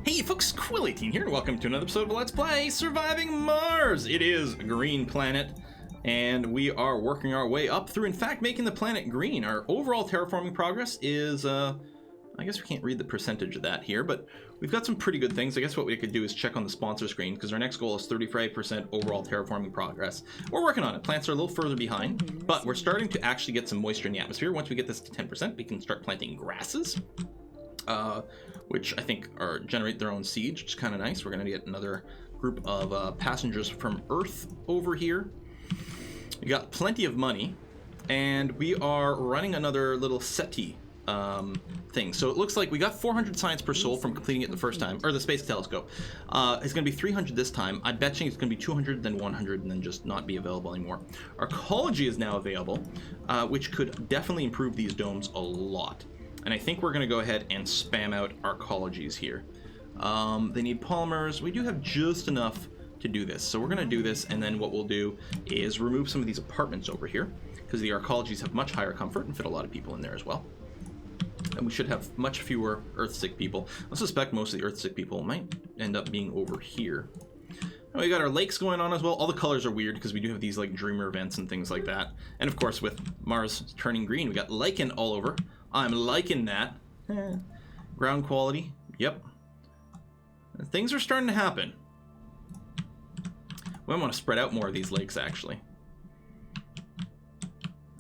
Hey folks, Quill18 here, and welcome to another episode of Let's Play Surviving Mars! It is a green planet, and we are working our way up through, in fact, making the planet green. Our overall terraforming progress is, I guess we can't read the percentage of that here, but we've got some pretty good things. I guess what we could do is check on the sponsor screen, because our next goal is 35% overall terraforming progress. We're working on it. Plants are a little further behind, but we're starting to actually get some moisture in the atmosphere. Once we get this to 10%, we can start planting grasses. Which I think generate their own seeds, which is kind of nice. We're going to get another group of passengers from Earth over here. We got plenty of money, and we are running another little SETI thing. So it looks like we got 400 science per soul from completing it the first time, or the space telescope. It's going to be 300 this time. I bet you it's going to be 200, then 100, and then just not be available anymore. Arcology is now available, which could definitely improve these domes a lot. And I think we're going to go ahead and spam out arcologies here. They need polymers. We do have just enough to do this. So we're going to do this, and then what we'll do is remove some of these apartments over here, because the arcologies have much higher comfort and fit a lot of people in there as well. And we should have much fewer Earth-sick people. I suspect most of the Earth-sick people might end up being over here. And we got our lakes going on as well. All the colors are weird because we do have these like dreamer events and things like that. And of course, with Mars turning green, we got lichen all over. I'm liking that. Ground quality, yep. Things are starting to happen. We might want to spread out more of these lakes, actually.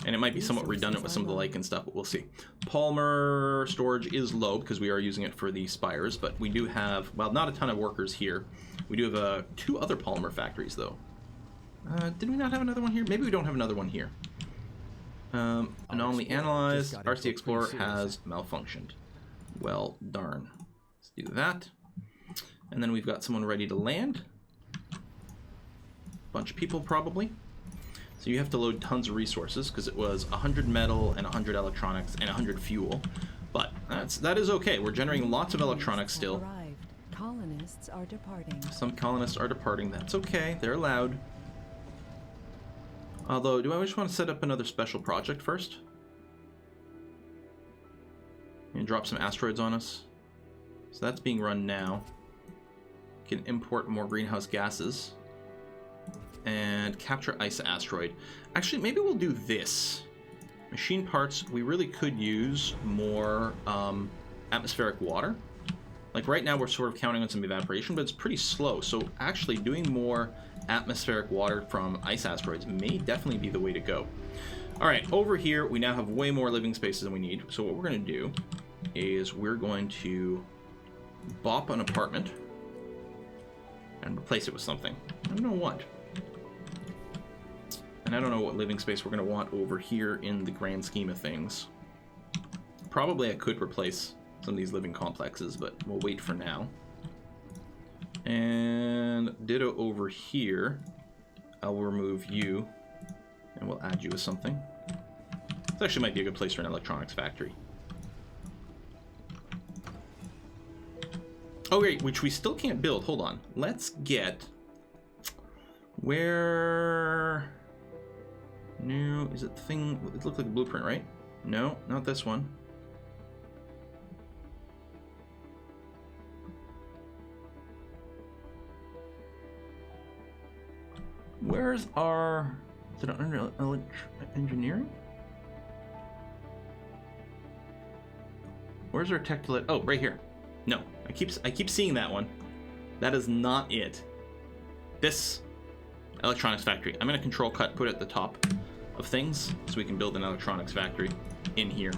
And it might be somewhat redundant with some of the lichen stuff, but we'll see. Polymer storage is low because we are using it for the spires, but we do have, well, not a ton of workers here. We do have two other polymer factories, though. Did we not have another one here? Maybe we don't have another one here. Anomaly analyzed. RC Explorer has malfunctioned. Well, darn. Let's do that. And then we've got someone ready to land. Bunch of people, probably. So you have to load tons of resources, because it was 100 metal and 100 electronics and 100 fuel. But that is okay. We're generating lots of electronics still. Colonists are departing. Some colonists are departing. That's okay. They're allowed. Although, do I just want to set up another special project first? And drop some asteroids on us. So that's being run now. Can import more greenhouse gases. And capture ice asteroid. Actually, maybe we'll do this. Machine parts, we really could use more atmospheric water. Like right now we're sort of counting on some evaporation, but it's pretty slow. So actually doing more atmospheric water from ice asteroids may definitely be the way to go. All right, over here we now have way more living spaces than we need. So what we're going to do is we're going to bop an apartment and replace it with something. I don't know what. And I don't know what living space we're going to want over here in the grand scheme of things. Probably I could replace some of these living complexes, but we'll wait for now. And ditto over here. I'll remove you, and we'll add you as something. This actually might be a good place for an electronics factory. Oh, wait, which we still can't build. Hold on. Let's get... Where... New... Is it the thing... It looked like a blueprint, right? No, not this one. Where's our... Is it under engineering? Where's our tech to let... Oh, right here. No, I keep seeing that one. That is not it. This electronics factory. I'm going to control cut, put it at the top of things, so we can build an electronics factory in here.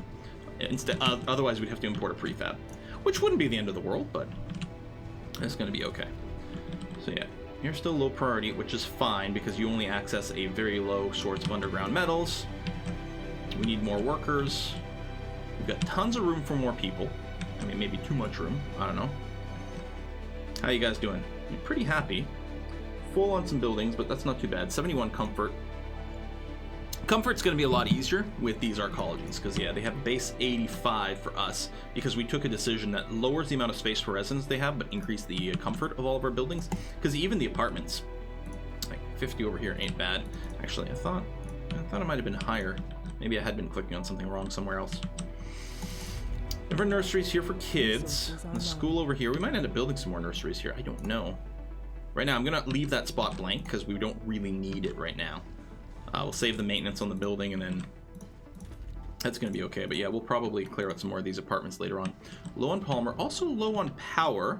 Instead, otherwise we'd have to import a prefab, which wouldn't be the end of the world, but it's going to be okay. So yeah. You're still low priority, which is fine because you only access a very low source of underground metals. We need more workers. We've got tons of room for more people. I mean, maybe too much room. I don't know. How you guys doing? You're pretty happy. Full on some buildings, but that's not too bad. 71 comfort. Comfort's going to be a lot easier with these arcologies because, yeah, they have base 85 for us because we took a decision that lowers the amount of space for residents they have but increase the comfort of all of our buildings, because even the apartments, like 50 over here, ain't bad. Actually, I thought it might have been higher. Maybe I had been clicking on something wrong somewhere else. We have our nurseries here for kids. Resources are The school over here. We might end up building some more nurseries here. I don't know. Right now, I'm going to leave that spot blank because we don't really need it right now. We'll save the maintenance on the building and then that's going to be okay. But yeah, we'll probably clear out some more of these apartments later on. Low on polymer. Also low on power.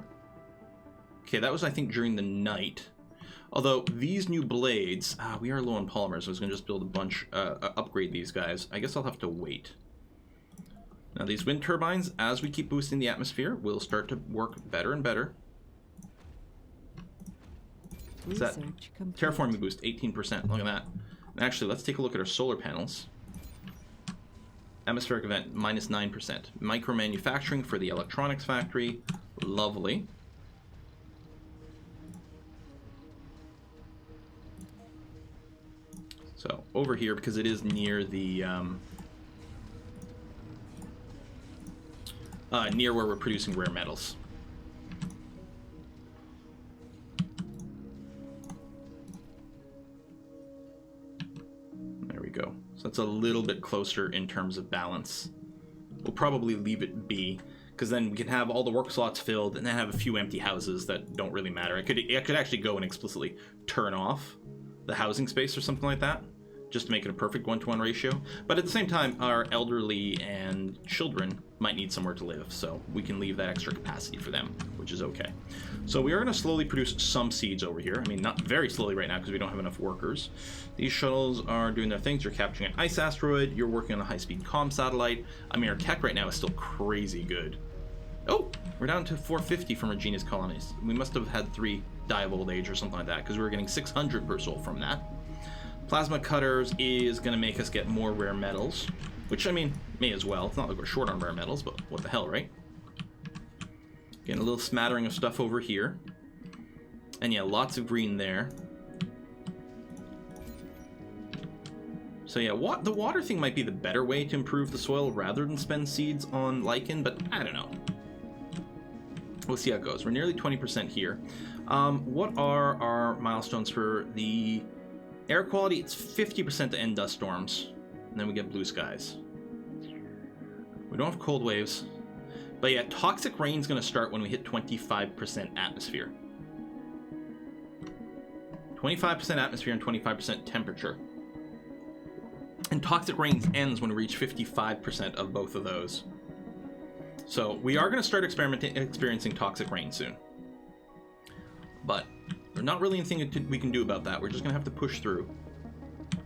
Okay, that was, I think, during the night. Although, these new blades... we are low on polymers, so I was going to just build a bunch... upgrade these guys. I guess I'll have to wait. Now, these wind turbines, as we keep boosting the atmosphere, will start to work better and better. What's that? Terraforming boost, 18%. Look at that. And actually, let's take a look at our solar panels. Atmospheric event, minus 9%. Micro-manufacturing for the electronics factory. Lovely. So, over here, because it is near the... near where we're producing rare metals. There we go. So that's a little bit closer in terms of balance. We'll probably leave it be, because then we can have all the work slots filled and then have a few empty houses that don't really matter. I could actually go and explicitly turn off the housing space or something like that, just to make it a perfect 1-to-1 ratio. But at the same time, our elderly and children might need somewhere to live, so we can leave that extra capacity for them, which is okay. So we are going to slowly produce some seeds over here. I mean, not very slowly right now because we don't have enough workers. These shuttles are doing their things. You're capturing an ice asteroid. You're working on a high-speed comm satellite. I mean, our tech right now is still crazy good. Oh, we're down to 450 from our genius colonies. We must have had 3 die of old age or something like that because we were getting 600 per soul from that. Plasma cutters is going to make us get more rare metals, which, I mean, may as well. It's not like we're short on rare metals, but what the hell, right? Getting a little smattering of stuff over here. And yeah, lots of green there. So yeah, the water thing might be the better way to improve the soil rather than spend seeds on lichen, but I don't know. We'll see how it goes. We're nearly 20% here. What are our milestones for the... air quality? It's 50% to end dust storms. And then we get blue skies. We don't have cold waves. But yeah, toxic rain's going to start when we hit 25% atmosphere. 25% atmosphere and 25% temperature. And toxic rain ends when we reach 55% of both of those. So we are going to start experiencing toxic rain soon. But there's not really anything we can do about that. We're just going to have to push through.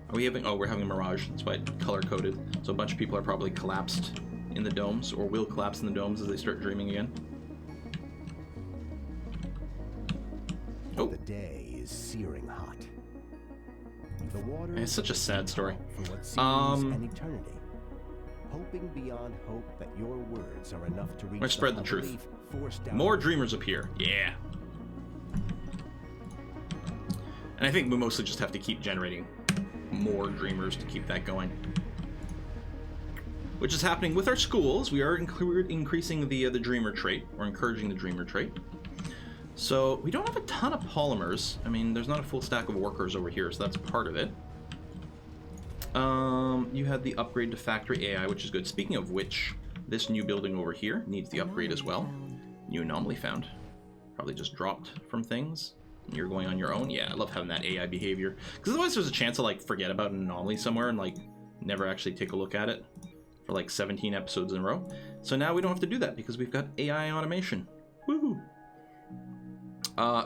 Are we having... oh, we're having a mirage. That's why it's color-coded. So a bunch of people are probably collapsed in the domes, or will collapse in the domes as they start dreaming again. Oh. The day is searing hot. The water It's such a sad story. For what seems an eternity. Hoping beyond hope that your words are enough to reach Let's spread the truth. unbelief forced down More dreamers appear. Yeah. And I think we mostly just have to keep generating more dreamers to keep that going. Which is happening with our schools. We are increasing the dreamer trait, or encouraging the dreamer trait. So we don't have a ton of polymers. I mean, there's not a full stack of workers over here, so that's part of it. You had the upgrade to factory AI, which is good. Speaking of which, this new building over here needs the upgrade as well. New anomaly found. Probably just dropped from things. You're going on your own. Yeah, I love having that AI behavior, because otherwise there's a chance to like forget about an anomaly somewhere and like never actually take a look at it for like 17 episodes in a row. So now we don't have to do that because we've got AI automation. Woohoo!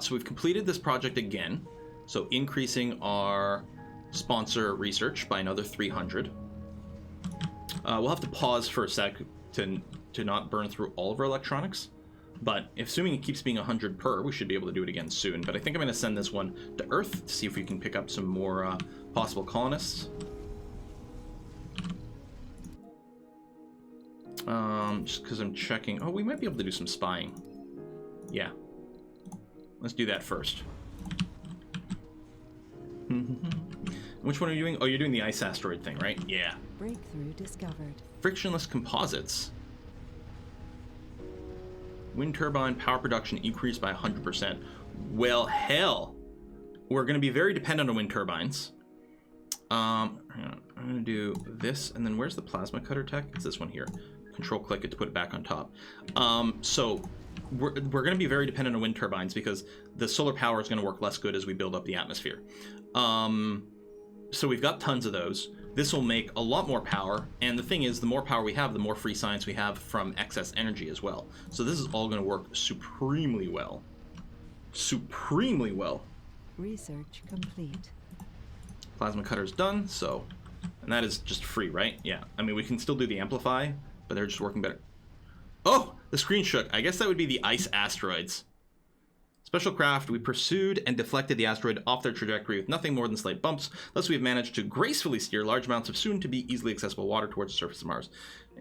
So we've completed this project again, so increasing our sponsor research by another 300. We'll have to pause for a sec to not burn through all of our electronics. But assuming it keeps being 100 per, we should be able to do it again soon. But I think I'm going to send this one to Earth to see if we can pick up some more possible colonists. Just because I'm checking. Oh, we might be able to do some spying. Yeah. Let's do that first. Which one are you doing? Oh, you're doing the ice asteroid thing, right? Yeah. Breakthrough discovered. Frictionless composites. Wind turbine power production increased by 100%. Well, hell. We're going to be very dependent on wind turbines. Hang on. I'm going to do this, and then where's the plasma cutter tech? It's this one here. Control-click it to put it back on top. So we're going to be very dependent on wind turbines because the solar power is going to work less good as we build up the atmosphere. So we've got tons of those. This will make a lot more power, and the thing is, the more power we have, the more free science we have from excess energy as well. So this is all going to work supremely well. Supremely well. Research complete. Plasma cutter's done, so... And that is just free, right? Yeah. I mean, we can still do the amplify, but they're just working better. Oh! The screen shook. I guess that would be the ice asteroids. Special craft, we pursued and deflected the asteroid off their trajectory with nothing more than slight bumps. Thus, we have managed to gracefully steer large amounts of soon-to-be easily accessible water towards the surface of Mars.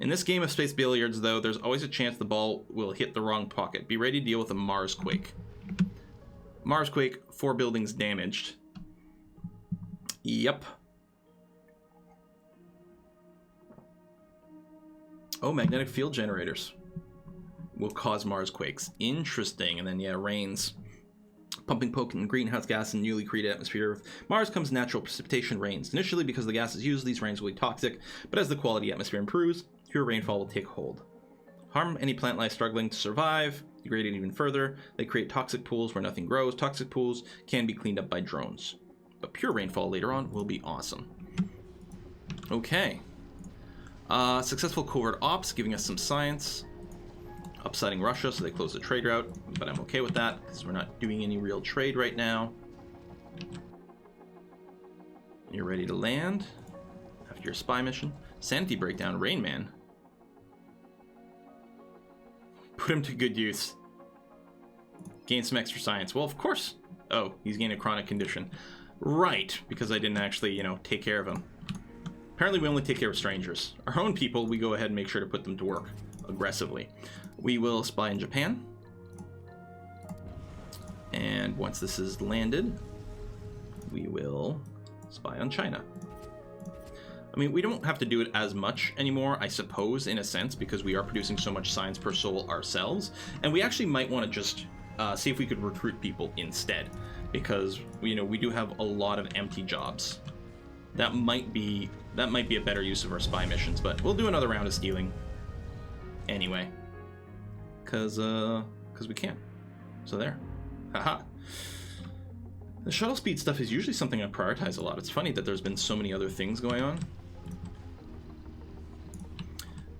In this game of space billiards, though, there's always a chance the ball will hit the wrong pocket. Be ready to deal with a Marsquake. Marsquake, 4 buildings damaged. Yep. Oh, magnetic field generators will cause Marsquakes. Interesting. And then, yeah, rains. Pumping potent greenhouse gas in newly created atmosphere of Mars comes natural precipitation rains. Initially, because the gas is used, these rains will be toxic, but as the quality atmosphere improves, pure rainfall will take hold. Harm any plant life struggling to survive. Degrade it even further. They create toxic pools where nothing grows. Toxic pools can be cleaned up by drones. But pure rainfall later on will be awesome. Okay. Successful covert ops, giving us some science. Upsiding Russia, so they close the trade route, but I'm okay with that because we're not doing any real trade right now. You're ready to land after your spy mission. Sanity breakdown, Rain Man. Put him to good use. Gain some extra science. Well, of course. Oh, he's gained a chronic condition. Right, because I didn't actually, take care of him. Apparently we only take care of strangers. Our own people, we go ahead and make sure to put them to work aggressively. We will spy in Japan. And once this is landed, we will spy on China. I mean, we don't have to do it as much anymore, I suppose, in a sense, because we are producing so much science per soul ourselves. And we actually might want to just see if we could recruit people instead, because, we do have a lot of empty jobs. That might be a better use of our spy missions, but we'll do another round of stealing anyway. Because we can. So there. Haha. The shuttle speed stuff is usually something I prioritize a lot. It's funny that there's been so many other things going on.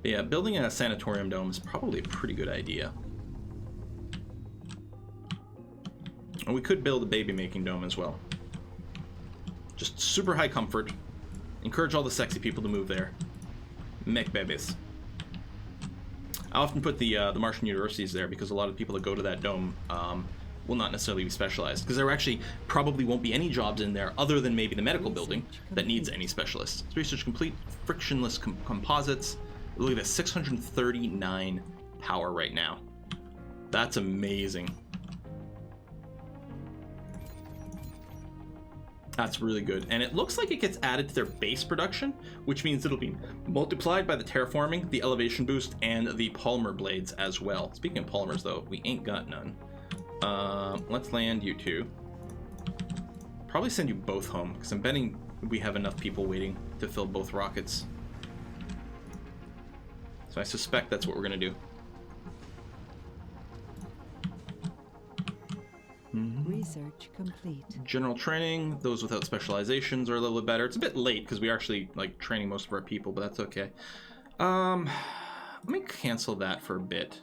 But yeah, building a sanatorium dome is probably a pretty good idea. And we could build a baby-making dome as well. Just super high comfort. Encourage all the sexy people to move there. Make babies. I often put the Martian universities there because a lot of people that go to that dome will not necessarily be specialized, because there actually probably won't be any jobs in there other than maybe the medical building that needs any specialists. Research complete. Frictionless composites. Look at this, 639 power right now. That's amazing. That's really good. And it looks like it gets added to their base production, which means it'll be multiplied by the terraforming, the elevation boost, and the polymer blades as well. Speaking of polymers, though, we ain't got none. Let's land you two. Probably send you both home, because I'm betting we have enough people waiting to fill both rockets. So I suspect that's what we're going to do. Research complete. General training, those without specializations are a little bit better. It's a bit late because we're actually training most of our people, but that's okay. Let me cancel that for a bit.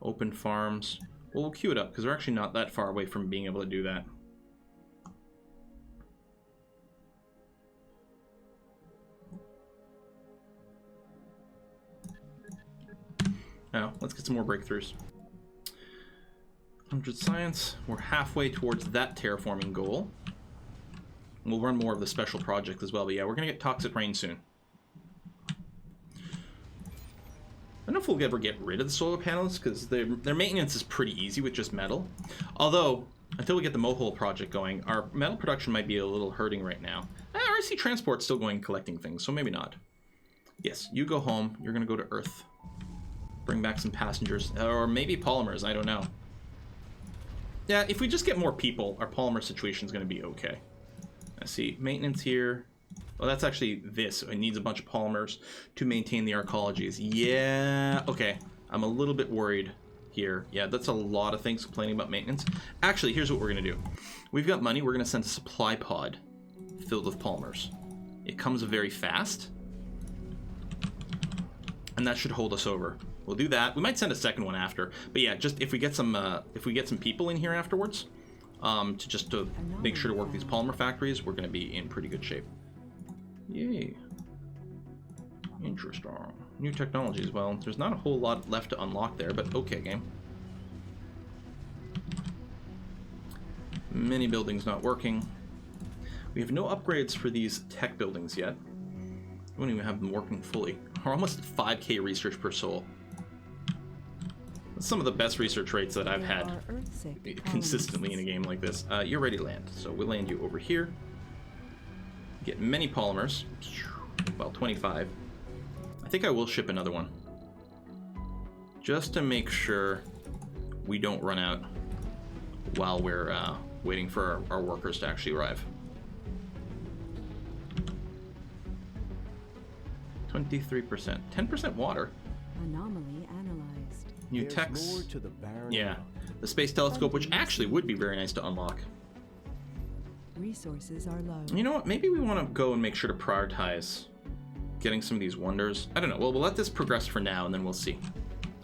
Open farms. Well, we'll queue it up because we're actually not that far away from being able to do that. Now, let's get some more breakthroughs. 100 science. We're halfway towards that terraforming goal. We'll run more of the special project as well, but yeah, we're going to get toxic rain soon. I don't know if we'll ever get rid of the solar panels, because their maintenance is pretty easy with just metal. Although, until we get the Mohole project going, our metal production might be a little hurting right now. RC Transport's still going collecting things, so maybe not. Yes, you go home. You're going to go to Earth. Bring back some passengers, or maybe polymers, I don't know. Yeah, if we just get more people, our polymer situation is going to be okay. I see maintenance here. Well, that's actually this. It needs a bunch of polymers to maintain the arcologies. Yeah, okay. I'm a little bit worried here. Yeah, that's a lot of things complaining about maintenance. Actually, here's what we're gonna do. We've got money. We're gonna send a supply pod filled with polymers. It comes very fast, and that should hold us over. We'll do that. We might send a second one after, but yeah, just if we get some people in here afterwards, to make sure to work these polymer factories, we're gonna be in pretty good shape. Yay. Interesting. New technologies. Well, there's not a whole lot left to unlock there, but okay, game. Many buildings not working. We have no upgrades for these tech buildings yet. We don't even have them working fully. We're almost at 5k research per soul. That's some of the best research rates that I've had consistently in a game like this. You're ready to land, so we'll land you over here. Get many polymers. Well, 25. I think I will ship another one. Just to make sure we don't run out while we're waiting for our workers to actually arrive. 23%. 10% water. Anomaly analyzed. New There's techs. more to the barren Yeah. rock. The space telescope, which actually would be very nice to unlock. Resources are low. You know what? Maybe we want to go and make sure to prioritize getting some of these wonders. I don't know. Well, we'll let this progress for now, and then we'll see.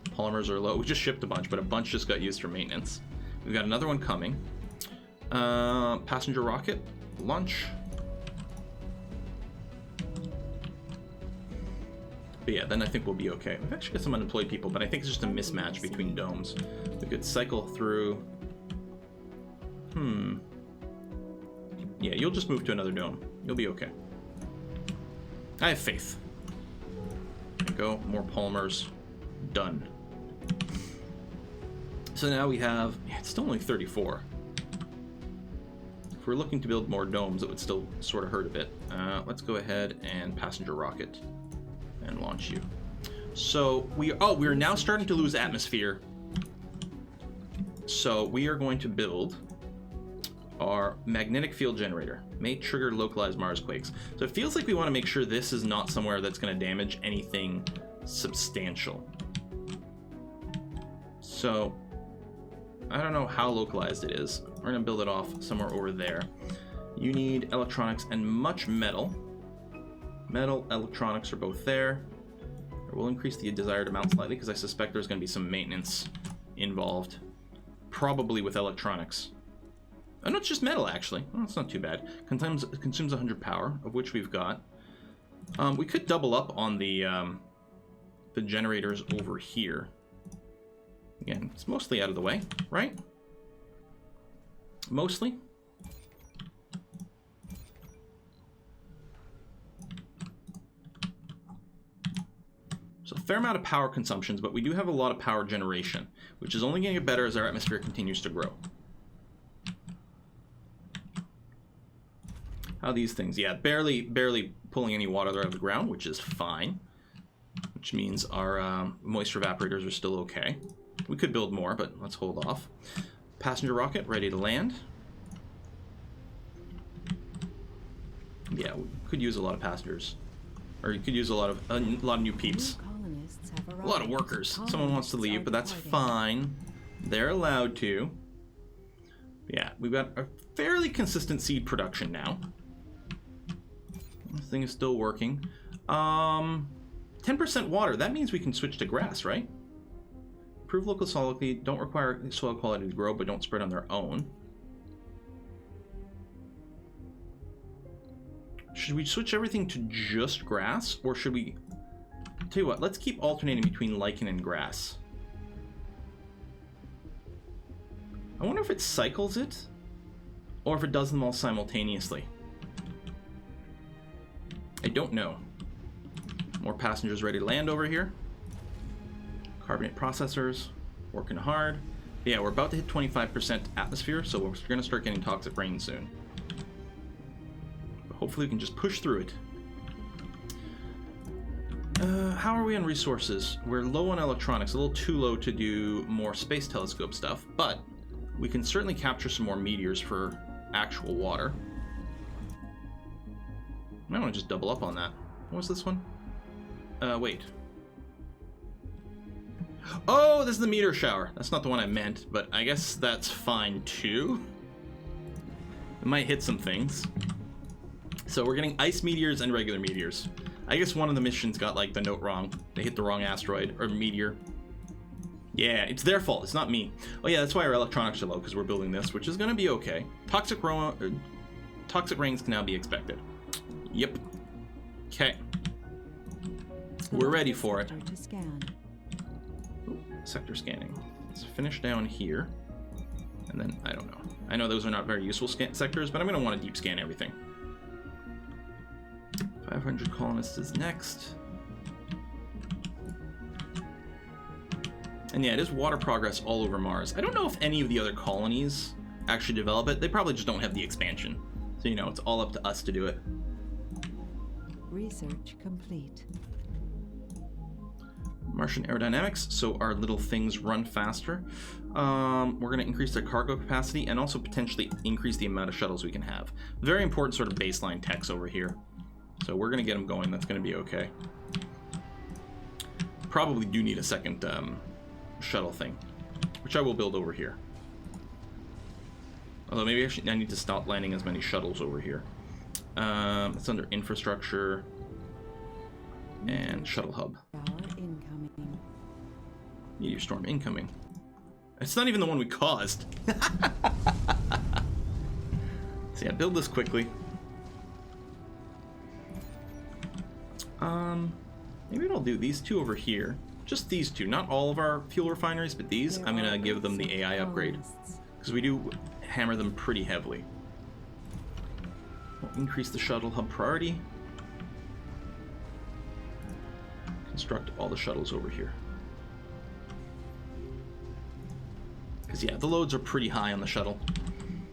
Polymers are low. We just shipped a bunch, but a bunch just got used for maintenance. We've got another one coming. Passenger rocket. Launch. But yeah, then I think we'll be okay. We've actually got some unemployed people, but I think it's just a mismatch between domes. We could cycle through... Yeah, you'll just move to another dome. You'll be okay. I have faith. There we go. More polymers. Done. So now we have... Yeah, it's still only 34. If we're looking to build more domes, it would still sort of hurt a bit. Let's go ahead and passenger rocket and launch you. So we are now starting to lose atmosphere. So we are going to build our magnetic field generator. May trigger localized Mars quakes. So it feels like we want to make sure this is not somewhere that's going to damage anything substantial. So I don't know how localized it is. We're going to build it off somewhere over there. You need electronics and much metal. Metal, electronics are both there. We'll increase the desired amount slightly because I suspect there's going to be some maintenance involved. Probably with electronics. Oh, no, it's just metal, actually. Oh, it's not too bad. Consumes 100 power, of which we've got. We could double up on the generators over here. Again, it's mostly out of the way, right? Mostly. So a fair amount of power consumptions, but we do have a lot of power generation, which is only going to get better as our atmosphere continues to grow. How are these things? Yeah, barely pulling any water out of the ground, which is fine. Which means our moisture evaporators are still okay. We could build more, but let's hold off. Passenger rocket ready to land. Yeah, we could use a lot of passengers, or you could use a lot of new peeps. A lot of workers. Someone wants to leave, but that's fine. They're allowed to. Yeah, we've got a fairly consistent seed production now. This thing is still working. 10% water. That means we can switch to grass, right? Improve local soil quality. Don't require soil quality to grow, but don't spread on their own. Should we switch everything to just grass, or should we... Tell you what, let's keep alternating between lichen and grass. I wonder if it cycles it, or if it does them all simultaneously. I don't know. More passengers ready to land over here. Carbonate processors, working hard. Yeah, we're about to hit 25% atmosphere, so we're going to start getting toxic rain soon. But hopefully we can just push through it. How are we on resources? We're low on electronics, a little too low to do more space telescope stuff, but we can certainly capture some more meteors for actual water. I want to just double up on that. What was this one? Wait. Oh, this is the Meteor Shower. That's not the one I meant, but I guess that's fine too. It might hit some things. So we're getting ice meteors and regular meteors. I guess one of the missions got like the note wrong. They hit the wrong asteroid or meteor. Yeah, it's their fault. It's not me. Oh yeah, that's why our electronics are low, because we're building this, which is going to be okay. Toxic rings can now be expected. Yep. Okay. We're ready for it. To scan. Ooh, sector scanning. Let's finish down here. And then, I don't know. I know those are not very useful sectors, but I'm going to want to deep scan everything. 500 colonists is next. And yeah, it is water progress all over Mars. I don't know if any of the other colonies actually develop it. They probably just don't have the expansion. So, you know, it's all up to us to do it. Research complete. Martian Aerodynamics, so our little things run faster. We're going to increase their cargo capacity and also potentially increase the amount of shuttles we can have. Very important sort of baseline techs over here. So we're going to get them going. That's going to be okay. Probably do need a second shuttle thing, which I will build over here. Although maybe actually I need to stop landing as many shuttles over here. It's under infrastructure and shuttle hub. Incoming. Meteor storm incoming. It's not even the one we caused. So yeah, build this quickly. Maybe I'll do these two over here. Just these two, not all of our fuel refineries, but these. I'm gonna give them the AI upgrade because we do hammer them pretty heavily. We'll increase the shuttle hub priority. Construct all the shuttles over here. Because yeah, the loads are pretty high on the shuttle.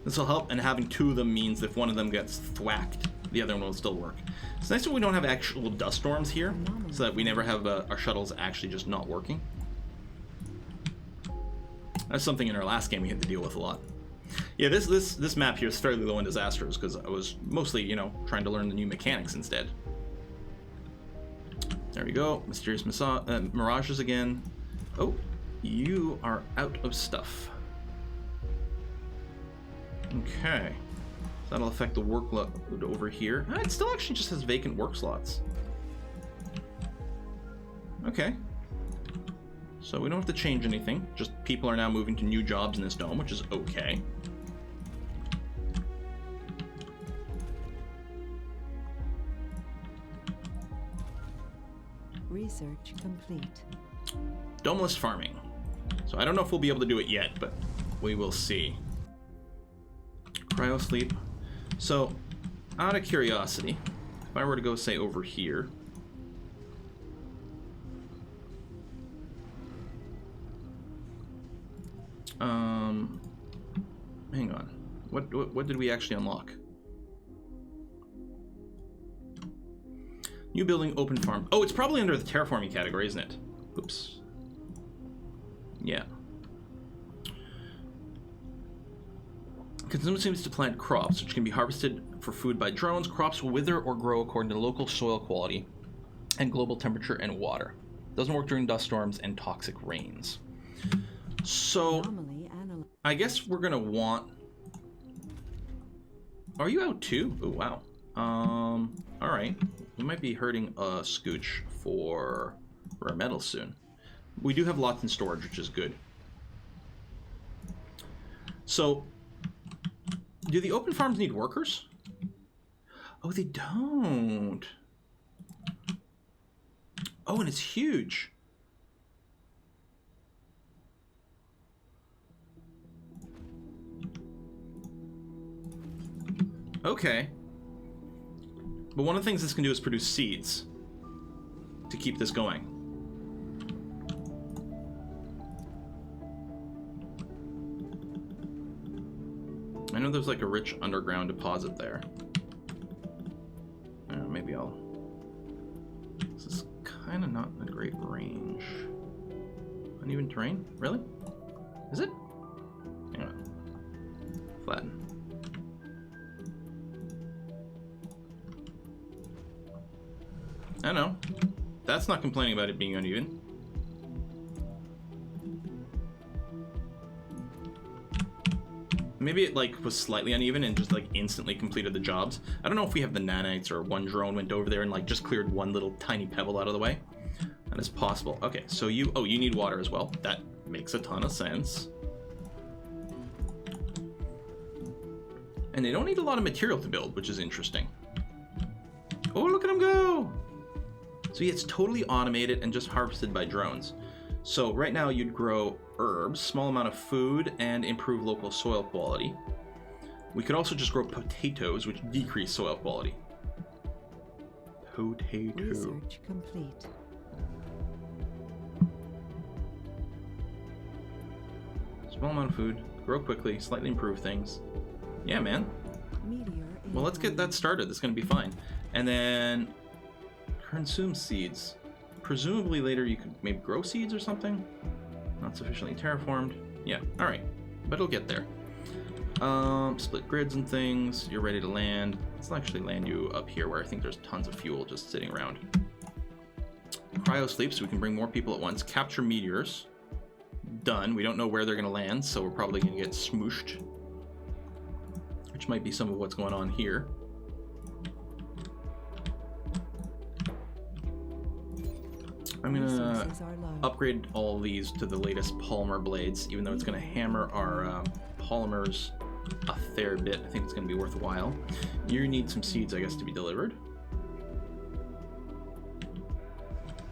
This will help, and having two of them means if one of them gets thwacked, the other one will still work. It's nice that we don't have actual dust storms here, so that we never have our shuttles actually just not working. That's something in our last game we had to deal with a lot. Yeah, this map here is fairly low in disasters because I was mostly, you know, trying to learn the new mechanics instead. There we go. Mysterious mirages again. Oh, you are out of stuff. Okay. So that'll affect the workload over here. It still actually just has vacant work slots. Okay. So we don't have to change anything. Just people are now moving to new jobs in this dome, which is okay. Research complete. Domeless farming. So I don't know if we'll be able to do it yet, but we will see. Cryo sleep. So, out of curiosity, if I were to go, say, over here. Hang on. What did we actually unlock? New building, open farm. Oh, it's probably under the terraforming category, isn't it? Oops. Yeah. Consumer seems to plant crops, which can be harvested for food by drones. Crops will wither or grow according to local soil quality and global temperature and water. Doesn't work during dust storms and toxic rains. So, I guess we're gonna want... Are you out too? Oh, wow. Alright. We might be hurting a scooch for rare metals soon. We do have lots in storage, which is good. So, do the open farms need workers? Oh, they don't. Oh, and it's huge. Okay. But one of the things this can do is produce seeds to keep this going. I know there's like a rich underground deposit there. Maybe I'll... This is kind of not a great range. Uneven terrain? Really? Is it? Hang on. Flatten. That's not complaining about it being uneven. Maybe it like was slightly uneven and just like instantly completed the jobs. I don't know if we have the nanites or one drone went over there and like just cleared one little tiny pebble out of the way. That is possible. Okay, so you need water as well. That makes a ton of sense. And they don't need a lot of material to build, which is interesting. Oh, look at them go! So yeah, it's totally automated and just harvested by drones. So right now you'd grow herbs, small amount of food, and improve local soil quality. We could also just grow potatoes, which decrease soil quality. Potato. Research complete. Small amount of food, grow quickly, slightly improve things. Yeah, man. Meteor Well, let's get that started. That's going to be fine. And then consume seeds. Presumably later you could maybe grow seeds or something. Not sufficiently terraformed. Yeah, all right, but it'll get there. Split grids and things. You're ready to land. Let's actually land you up here where I think there's tons of fuel just sitting around. Cryo sleep so we can bring more people at once. Capture meteors. Done. We don't know where they're going to land, so we're probably going to get smooshed. Which might be some of what's going on here. I'm gonna upgrade all these to the latest polymer blades, even though it's gonna hammer our polymers a fair bit. I think it's gonna be worthwhile. You need some seeds, I guess, to be delivered.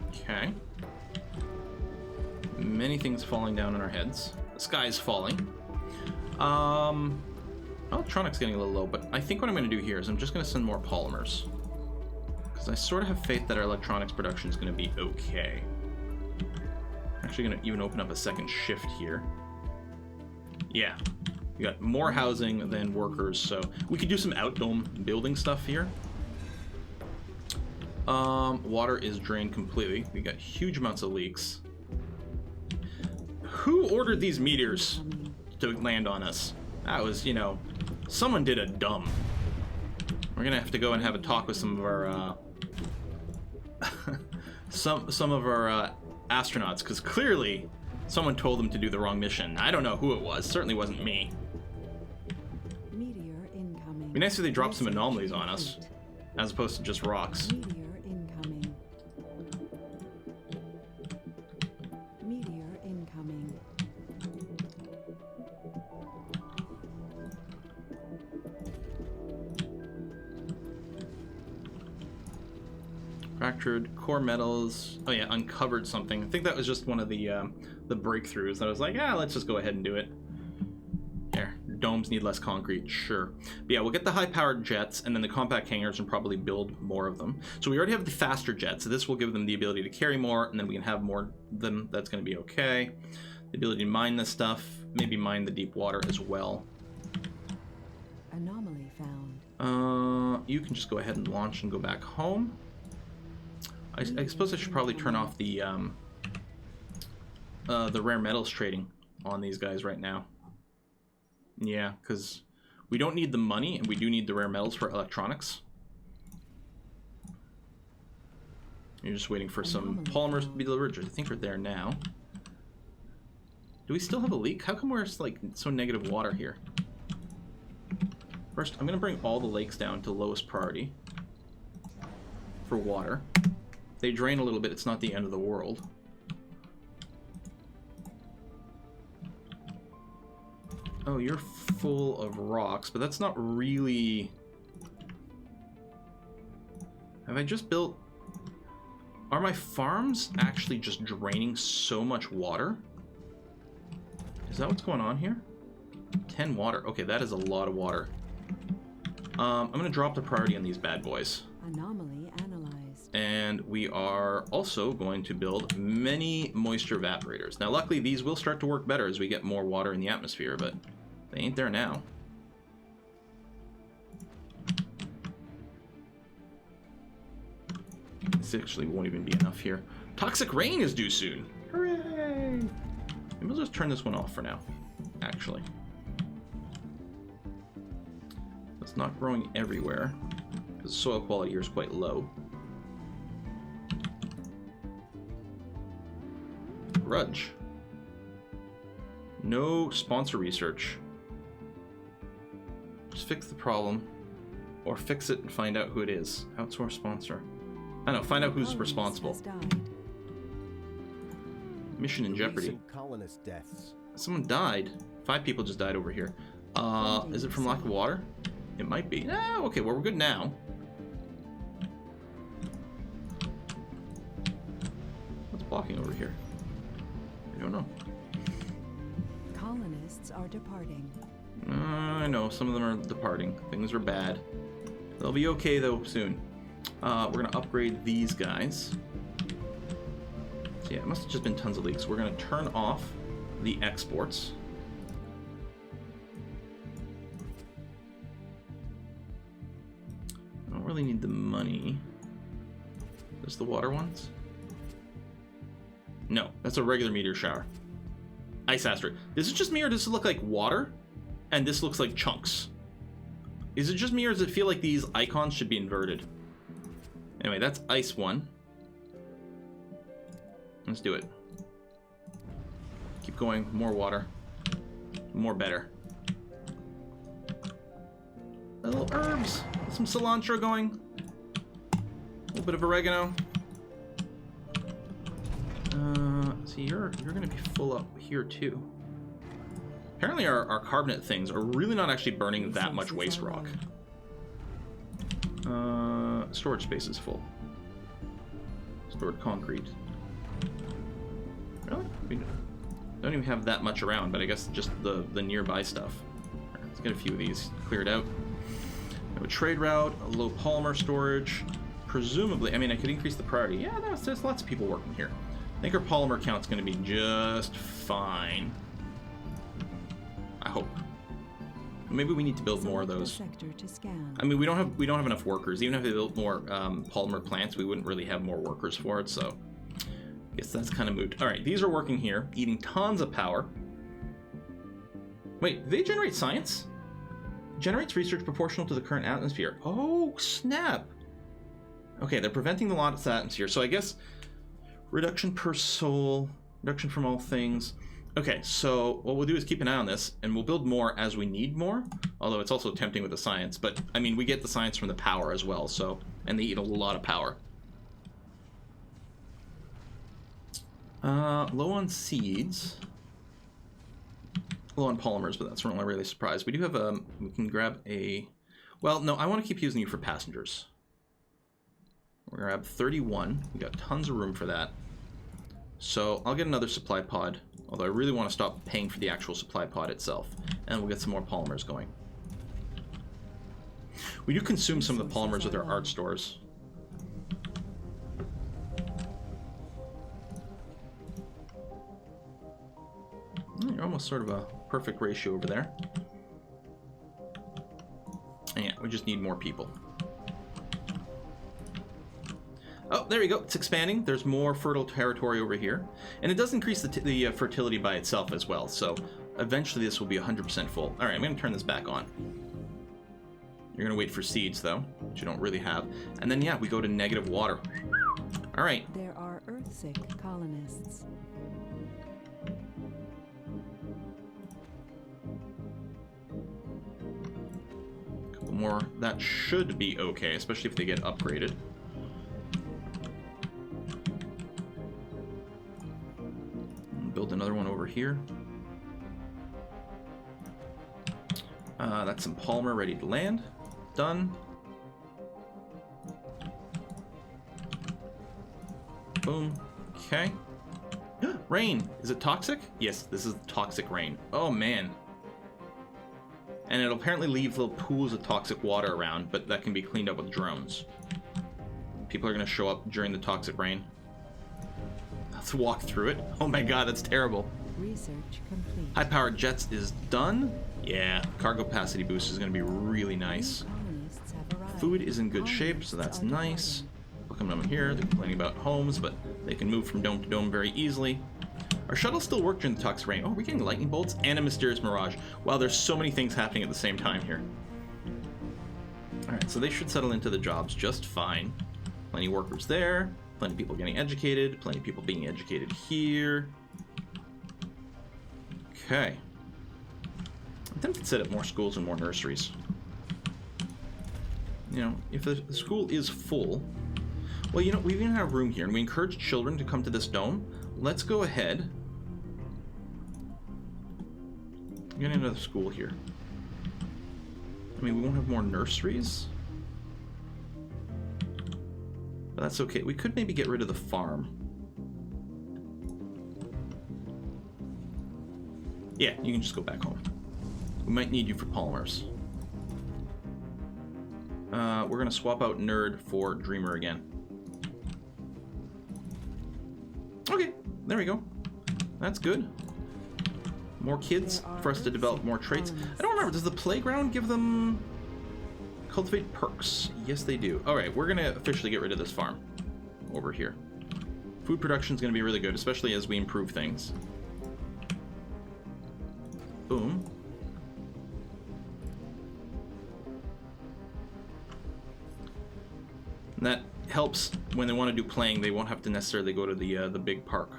Okay. Many things falling down on our heads. The sky's falling. Electronics getting a little low, but I think what I'm gonna do here is I'm just gonna send more polymers. Because I sort of have faith that our electronics production is going to be okay. Actually going to even open up a second shift here. Yeah, we got more housing than workers, so we could do some outdome building stuff here. Water is drained completely. We got huge amounts of leaks. Who ordered these meteors to land on us? That was, you know, someone did a dumb. We're gonna have to go and have a talk with some of our some of our astronauts, because clearly someone told them to do the wrong mission. I don't know who it was. Certainly wasn't me. Meteor incoming. It'd be nice if they dropped some anomalies on us, as opposed to just rocks. Meteor incoming. Meteor incoming. Fractured core metals. Oh yeah, uncovered something. I think that was just one of the breakthroughs. I was like, ah, let's just go ahead and do it. Here, domes need less concrete, sure. But yeah, we'll get the high-powered jets and then the compact hangars and probably build more of them. So we already have the faster jets, so this will give them the ability to carry more, and then we can have more of them. That's going to be okay. The ability to mine this stuff, maybe mine the deep water as well. Anomaly found. You can just go ahead and launch and go back home. I suppose I should probably turn off the rare metals trading on these guys right now. Yeah, because we don't need the money, and we do need the rare metals for electronics. You're just waiting for some polymers to be delivered, which I think are there now. Do we still have a leak? How come we're like so negative water here? First, I'm going to bring all the lakes down to lowest priority for water. They drain a little bit, it's not the end of the world. Oh, you're full of rocks, but that's not really... Have I just built... Are my farms actually just draining so much water? Is that what's going on here? 10 water. Okay, that is a lot of water. I'm going to drop the priority on these bad boys. Anomaly analyzed. And we are also going to build many moisture evaporators. Now, luckily, these will start to work better as we get more water in the atmosphere, but they ain't there now. This actually won't even be enough here. Toxic rain is due soon. Hooray! Maybe we'll just turn this one off for now, actually. It's not growing everywhere, because soil quality here is quite low. grudge. No sponsor research. Just fix the problem. Or fix it and find out who it is. Outsource sponsor. I don't know, find out who's responsible. Mission in jeopardy. Recent colonist deaths. Someone died. 5 people just died over here. Is it from lack of water? It might be. No, okay, well we're good now. What's blocking over here? I don't know. Colonists are departing. I know, some of them are departing. Things are bad. They'll be okay though soon. We're gonna upgrade these guys. So yeah, it must have just been tons of leaks. We're gonna turn off the exports. I don't really need the money. There's the water ones? No, that's a regular meteor shower. Ice asteroid. This is just me, or does it look like water? And this looks like chunks. Is it just me, or does it feel like these icons should be inverted? Anyway, that's ice 1. Let's do it. Keep going. More water. More better. Little herbs. Some cilantro going. A little bit of oregano. See, you're gonna be full up here too. Apparently our carbonate things are really not actually burning that much waste rock. Storage space is full. Stored concrete. Really? We don't even have that much around, but I guess just the nearby stuff. Right, let's get a few of these cleared out. We have a trade route, a low polymer storage. Presumably, I mean, I could increase the priority. Yeah, there's lots of people working here. I think our polymer count's going to be just fine. I hope. Maybe we need to build more of those. I mean, we don't have enough workers. Even if they built more polymer plants, we wouldn't really have more workers for it. So, I guess that's kind of moot. All right, these are working here, eating tons of power. Wait, they generate science? Generates research proportional to the current atmosphere. Oh snap! Okay, they're preventing the loss of atmosphere. So I guess reduction per soul, reduction from all things. Okay, so what we'll do is keep an eye on this, and we'll build more as we need more, although it's also tempting with the science, but, I mean, we get the science from the power as well, so, and they eat a lot of power. Low on seeds. Low on polymers, but that's not really surprised. We do have we can grab a, well, no, I want to keep using you for passengers. We're going to grab 31. We got tons of room for that. So I'll get another supply pod, although I really want to stop paying for the actual supply pod itself. And we'll get some more polymers going. We do consume some of the polymers with our art stores. You're almost sort of a perfect ratio over there. And yeah, we just need more people. Oh, there you go. It's expanding. There's more fertile territory over here. And it does increase the fertility by itself as well. So eventually this will be 100% full. All right, I'm going to turn this back on. You're going to wait for seeds, though, which you don't really have. And then, yeah, we go to negative water. All right. There are Earthsick colonists. A couple more. That should be okay, especially if they get upgraded. Build another one over here. That's some polymer ready to land. Done. Boom. Okay. Rain. Is it toxic? Yes, this is toxic rain. Oh, man. And it'll apparently leave little pools of toxic water around, but that can be cleaned up with drones. People are going to show up during the toxic rain. Let's walk through it. Oh my god, that's terrible. Research complete. High-powered jets is done. Yeah, cargo capacity boost is going to be really nice. Food is in good shape, so that's nice. Look at them here. They're complaining about homes, but they can move from dome to dome very easily. Our shuttles still work during the toxic rain. Oh, we're getting lightning bolts and a mysterious mirage. Wow, there's so many things happening at the same time here. Alright, so they should settle into the jobs just fine. Plenty of workers there. Plenty of people getting educated. Plenty of people being educated here. Okay. Then we can set up more schools and more nurseries. You know, if the school is full... Well, you know, we even have room here, and we encourage children to come to this dome. Let's go ahead. Get another school here. I mean, we won't have more nurseries. But that's okay. We could maybe get rid of the farm. Yeah, you can just go back home. We might need you for polymers. We're going to swap out Nerd for Dreamer again. Okay, there we go. That's good. More kids for us to develop more traits. I don't remember, does the playground give them cultivate perks? Yes, they do. All right, we're going to officially get rid of this farm over here. Food production is going to be really good, especially as we improve things. Boom. And that helps when they want to do playing. They won't have to necessarily go to the big park.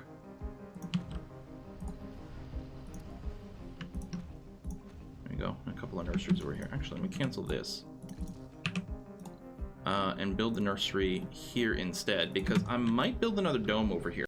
There we go. A couple of nurseries over here. Actually, let me cancel this. And build the nursery here instead, because I might build another dome over here.